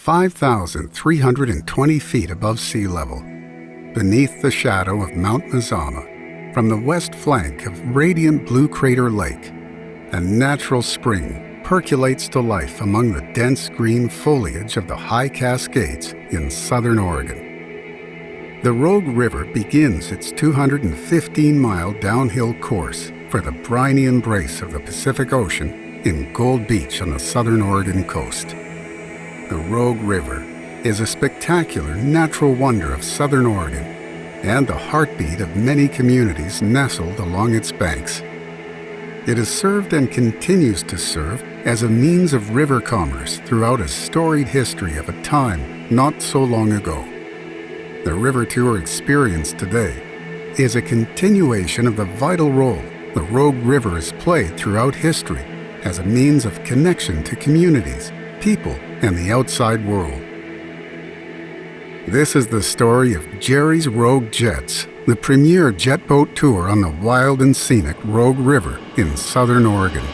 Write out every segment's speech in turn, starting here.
5,320 feet above sea level, beneath the shadow of Mount Mazama, from the west flank of radiant Blue Crater Lake, a natural spring percolates to life among the dense green foliage of the High Cascades in southern Oregon. The Rogue River begins its 215-mile downhill course for the briny embrace of the Pacific Ocean in Gold Beach on the southern Oregon coast. The Rogue River is a spectacular natural wonder of southern Oregon and the heartbeat of many communities nestled along its banks. It has served and continues to serve as a means of river commerce throughout a storied history of a time not so long ago. The River Tour experience today is a continuation of the vital role the Rogue River has played throughout history as a means of connection to communities, people, and the outside world. This is the story of Jerry's Rogue Jets, the premier jet boat tour on the wild and scenic Rogue River in southern Oregon.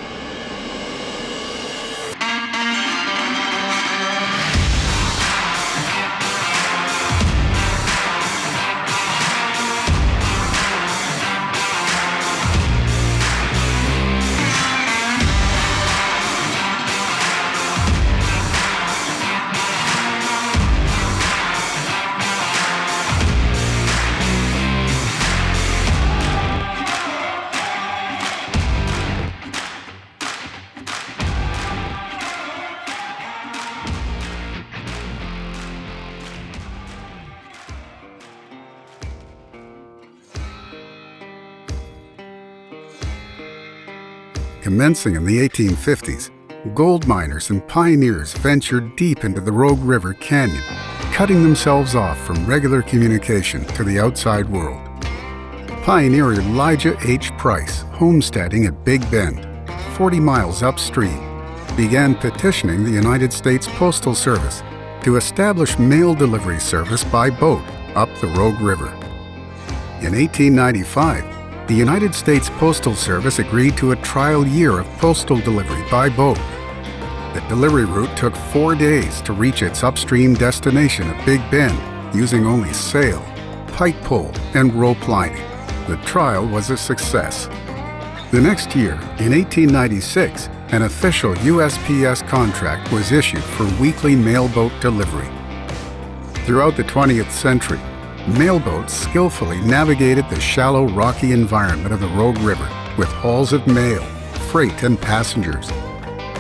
Commencing in the 1850s, gold miners and pioneers ventured deep into the Rogue River Canyon, cutting themselves off from regular communication to the outside world. Pioneer Elijah H. Price, homesteading at Big Bend, 40 miles upstream, began petitioning the United States Postal Service to establish mail delivery service by boat up the Rogue River. In 1895, the United States Postal Service agreed to a trial year of postal delivery by boat. The delivery route took 4 days to reach its upstream destination at Big Bend using only sail, pike pole, and rope lining. The trial was a success. The next year, in 1896, an official USPS contract was issued for weekly mailboat delivery. Throughout the 20th century, mailboats skillfully navigated the shallow, rocky environment of the Rogue River with hauls of mail, freight, and passengers.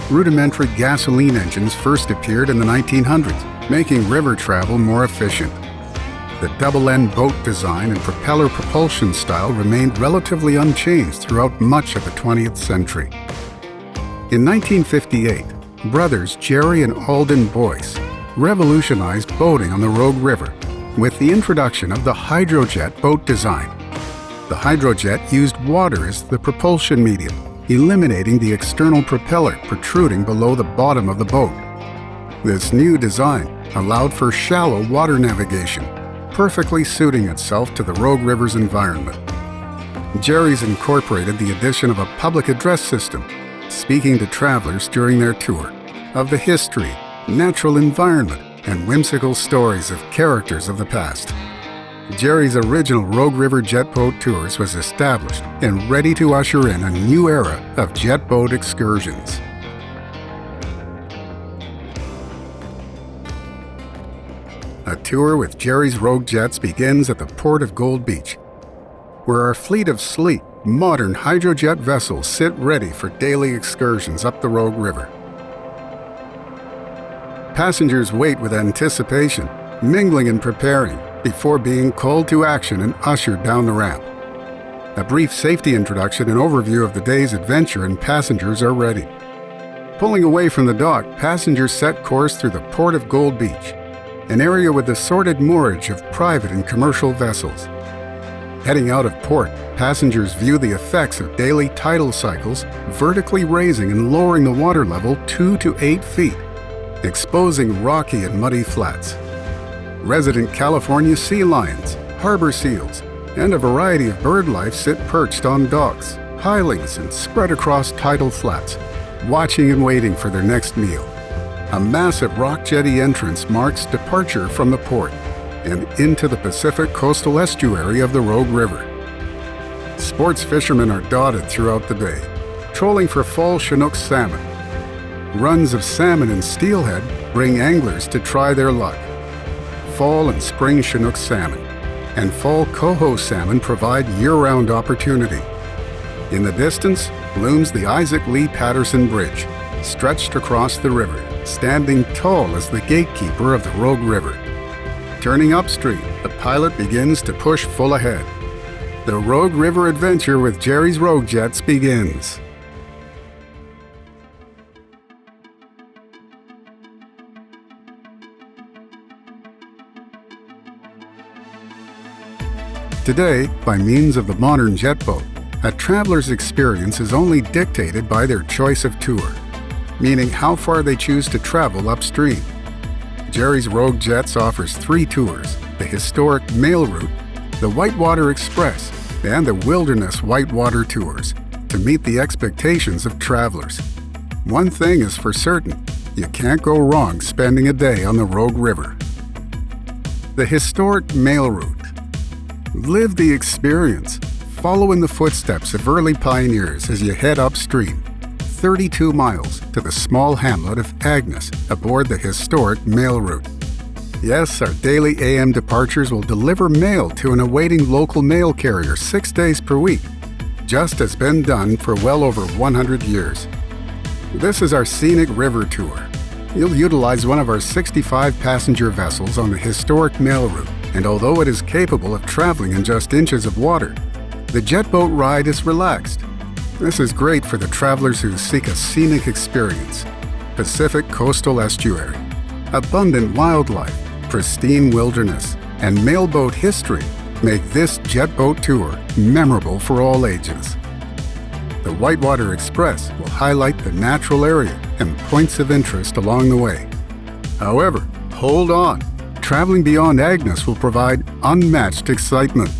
Rudimentary gasoline engines first appeared in the 1900s, making river travel more efficient. The double-end boat design and propeller propulsion style remained relatively unchanged throughout much of the 20th century. In 1958, brothers Jerry and Alden Boyce revolutionized boating on the Rogue River with the introduction of the Hydrojet boat design. The Hydrojet used water as the propulsion medium, eliminating the external propeller protruding below the bottom of the boat. This new design allowed for shallow water navigation, perfectly suiting itself to the Rogue River's environment. Jerry's incorporated the addition of a public address system, speaking to travelers during their tour of the history, natural environment, and whimsical stories of characters of the past. Jerry's original Rogue River jet boat tours was established and ready to usher in a new era of jet boat excursions. A tour with Jerry's Rogue Jets begins at the port of Gold Beach, where our fleet of sleek, modern hydrojet vessels sit ready for daily excursions up the Rogue River. Passengers wait with anticipation, mingling and preparing, before being called to action and ushered down the ramp. A brief safety introduction and overview of the day's adventure, and passengers are ready. Pulling away from the dock, passengers set course through the port of Gold Beach, an area with assorted moorage of private and commercial vessels. Heading out of port, passengers view the effects of daily tidal cycles vertically raising and lowering the water level 2 to 8 feet, exposing rocky and muddy flats. Resident California sea lions, harbor seals, and a variety of bird life sit perched on docks, pilings, and spread across tidal flats, watching and waiting for their next meal. A massive rock jetty entrance marks departure from the port and into the Pacific coastal estuary of the Rogue River. Sports fishermen are dotted throughout the bay, trolling for fall Chinook salmon. Runs of salmon and steelhead bring anglers to try their luck. Fall and spring Chinook salmon and fall coho salmon provide year-round opportunity. In the distance looms the Isaac Lee Patterson Bridge, stretched across the river, standing tall as the gatekeeper of the Rogue River. Turning upstream, the pilot begins to push full ahead. The Rogue River adventure with Jerry's Rogue Jets begins. Today, by means of the modern jet boat, a traveler's experience is only dictated by their choice of tour, meaning how far they choose to travel upstream. Jerry's Rogue Jets offers 3 tours: the historic Mail Route, the Whitewater Express, and the Wilderness Whitewater Tours, to meet the expectations of travelers. One thing is for certain, you can't go wrong spending a day on the Rogue River. The historic Mail Route. Live the experience. Follow in the footsteps of early pioneers as you head upstream, 32 miles to the small hamlet of Agnes aboard the historic Mail Route. Yes, our daily AM departures will deliver mail to an awaiting local mail carrier 6 days per week, just as been done for well over 100 years. This is our scenic river tour. You'll utilize one of our 65 passenger vessels on the historic Mail Route, and although it is capable of traveling in just inches of water, the jet boat ride is relaxed. This is great for the travelers who seek a scenic experience. Pacific coastal estuary, abundant wildlife, pristine wilderness, and mailboat history make this jet boat tour memorable for all ages. The Whitewater Express will highlight the natural area and points of interest along the way. However, hold on. Traveling beyond Agnes will provide unmatched excitement.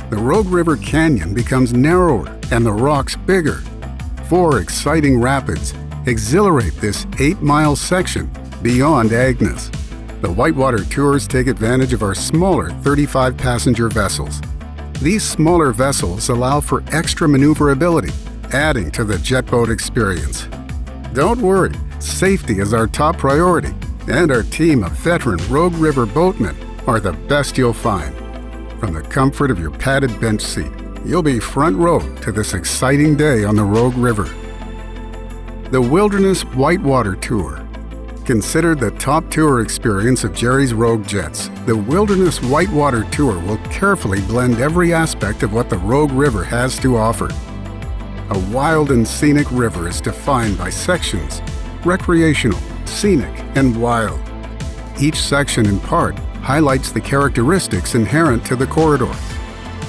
The Rogue River Canyon becomes narrower and the rocks bigger. 4 exciting rapids exhilarate this 8-mile section beyond Agnes. The Whitewater tours take advantage of our smaller 35-passenger vessels. These smaller vessels allow for extra maneuverability, adding to the jet boat experience. Don't worry, safety is our top priority, and our team of veteran Rogue River boatmen are the best you'll find. From the comfort of your padded bench seat, you'll be front row to this exciting day on the Rogue River. The Wilderness Whitewater Tour. Considered the top tour experience of Jerry's Rogue Jets, the Wilderness Whitewater Tour will carefully blend every aspect of what the Rogue River has to offer. A wild and scenic river is defined by sections: recreational, scenic, and wild. Each section in part highlights the characteristics inherent to the corridor.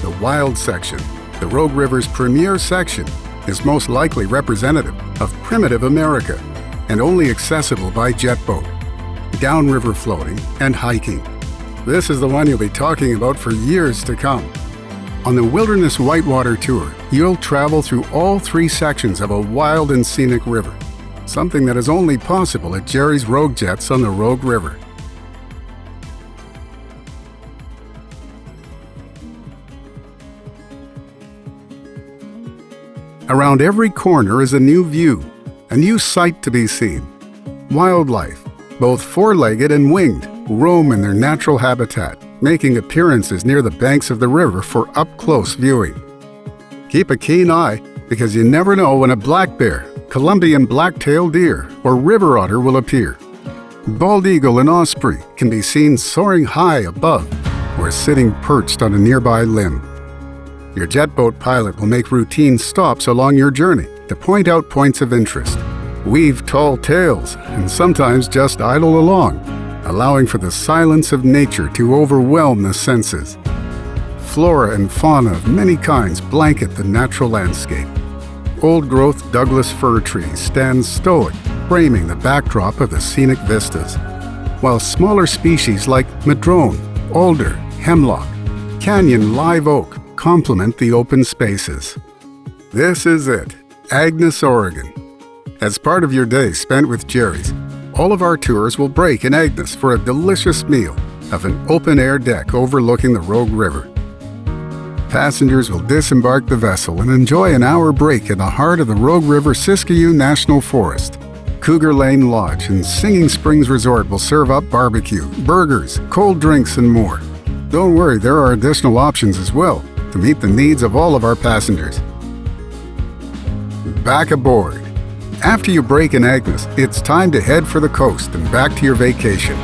The wild section, the Rogue River's premier section, is most likely representative of primitive America and only accessible by jet boat, downriver floating, and hiking. This is the one you'll be talking about for years to come. On the Wilderness Whitewater Tour, you'll travel through all 3 sections of a wild and scenic river, something that is only possible at Jerry's Rogue Jets on the Rogue River. Around every corner is a new view, a new sight to be seen. Wildlife, both four-legged and winged, roam in their natural habitat, making appearances near the banks of the river for up-close viewing. Keep a keen eye, because you never know when a black bear, Columbian black-tailed deer, or river otter will appear. Bald eagle and osprey can be seen soaring high above or sitting perched on a nearby limb. Your jet boat pilot will make routine stops along your journey to point out points of interest, weave tall tales, and sometimes just idle along, allowing for the silence of nature to overwhelm the senses. Flora and fauna of many kinds blanket the natural landscape. Old-growth Douglas fir trees stand stoic, framing the backdrop of the scenic vistas, while smaller species like madrone, alder, hemlock, canyon live oak complement the open spaces. This is it, Agnes, Oregon. As part of your day spent with Jerry's, all of our tours will break in Agnes for a delicious meal of an open-air deck overlooking the Rogue River. Passengers will disembark the vessel and enjoy an hour break in the heart of the Rogue River Siskiyou National Forest. Cougar Lane Lodge and Singing Springs Resort will serve up barbecue, burgers, cold drinks, and more. Don't worry, there are additional options as well to meet the needs of all of our passengers. Back aboard. After you break in Agnes, it's time to head for the coast and back to your vacation.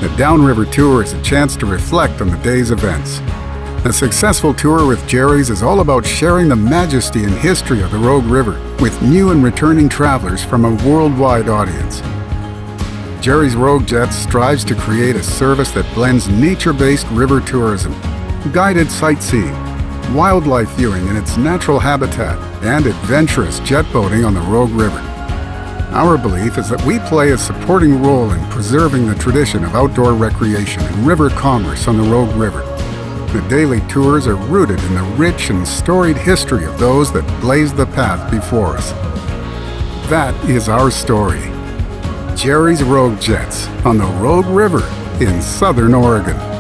The Downriver Tour is a chance to reflect on the day's events. A successful tour with Jerry's is all about sharing the majesty and history of the Rogue River with new and returning travelers from a worldwide audience. Jerry's Rogue Jets strives to create a service that blends nature-based river tourism, guided sightseeing, wildlife viewing in its natural habitat, and adventurous jet boating on the Rogue River. Our belief is that we play a supporting role in preserving the tradition of outdoor recreation and river commerce on the Rogue River. The daily tours are rooted in the rich and storied history of those that blazed the path before us. That is our story. Jerry's Rogue Jets on the Rogue River in Southern Oregon.